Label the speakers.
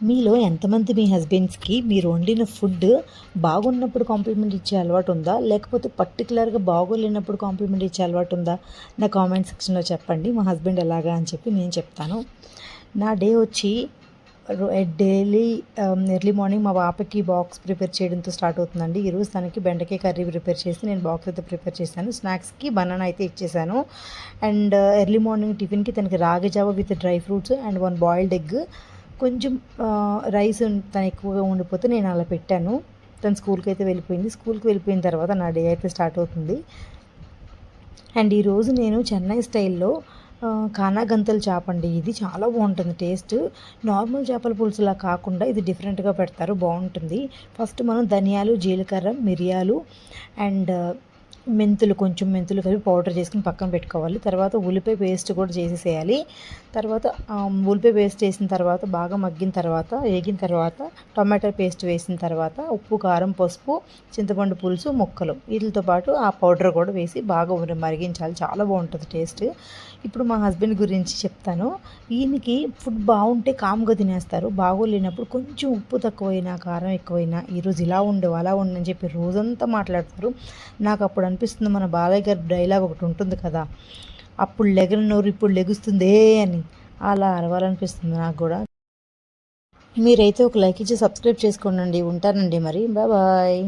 Speaker 1: మీలో ఎంతమంది మీ హస్బెండ్స్కి మీరు వండిన ఫుడ్ బాగున్నప్పుడు కాంప్లిమెంట్ ఇచ్చే అలవాటు ఉందా, లేకపోతే పర్టికులర్గా బాగోలేనప్పుడు కాంప్లిమెంట్ ఇచ్చే అలవాటు ఉందా? నా కామెంట్ సెక్షన్లో చెప్పండి. మా హస్బెండ్ ఎలాగా అని చెప్పి నేను చెప్తాను. నా డే వచ్చి డైలీ ఎర్లీ మార్నింగ్ మా పాపకి బాక్స్ ప్రిపేర్ చేయడంతో స్టార్ట్ అవుతుందండి. ఈరోజు తనకి బెండకాయ కర్రీ ప్రిపేర్ చేసి నేను బాక్స్ అయితే ప్రిపేర్ చేశాను. స్నాక్స్కి బనానా అయితే ఇచ్చేసాను. అండ్ ఎర్లీ మార్నింగ్ టిఫిన్కి తనకి రాగి జావ with dry fruits and 1 boiled egg, కొంచెం రైస్ తను ఎక్కువగా ఉండిపోతే నేను అలా పెట్టాను. తను స్కూల్కి అయితే వెళ్ళిపోయింది. స్కూల్కి వెళ్ళిపోయిన తర్వాత నా డే అయితే స్టార్ట్ అవుతుంది. అండ్ ఈరోజు నేను చెన్నై స్టైల్లో కానాగంతలు చేప అండి. ఇది చాలా బాగుంటుంది టేస్ట్. నార్మల్ చేపల పులుసులా కాకుండా ఇది డిఫరెంట్గా పెడతారు, బాగుంటుంది. ఫస్ట్ మనం ధనియాలు, జీలకర్ర, మిరియాలు అండ్ కొంచెం మెంతులు కలిపి పౌడర్ చేసుకుని పక్కన పెట్టుకోవాలి. తర్వాత ఉల్లిపాయ పేస్ట్ కూడా చేసేసేయాలి. తర్వాత ఉల్లిపాయ పేస్ట్ వేసిన తర్వాత బాగా మగ్గిన తర్వాత, వేగిన తర్వాత టొమాటో పేస్ట్ వేసిన తర్వాత ఉప్పు, కారం, పసుపు, చింతపండు పులుసు ముక్కలు వీటితో పాటు ఆ పౌడర్ కూడా వేసి బాగా మరిగించాలి. చాలా బాగుంటుంది టేస్ట్. ఇప్పుడు మా హస్బెండ్ గురించి చెప్తాను. ఈయనకి ఫుడ్ బాగుంటే కామ్గా తినేస్తారు. బాగోలేనప్పుడు కొంచెం ఉప్పు తక్కువైనా, కారం ఎక్కువైనా, ఈరోజు ఇలా ఉండవు అలా ఉండని చెప్పి రోజంతా మాట్లాడతారు. నాకు అప్పుడు అనిపిస్తుంది, మన బాలయ్య గారి డైలాగ్ ఒకటి ఉంటుంది కదా, అప్పుడు లెగని నోరు ఇప్పుడు లెగుస్తుందే అని, అలా అరవాలనిపిస్తుంది నాకు కూడా. మీరైతే ఒక లైక్ ఇచ్చి సబ్స్క్రైబ్ చేసుకోండి. ఉంటానండి మరి, బాయ్.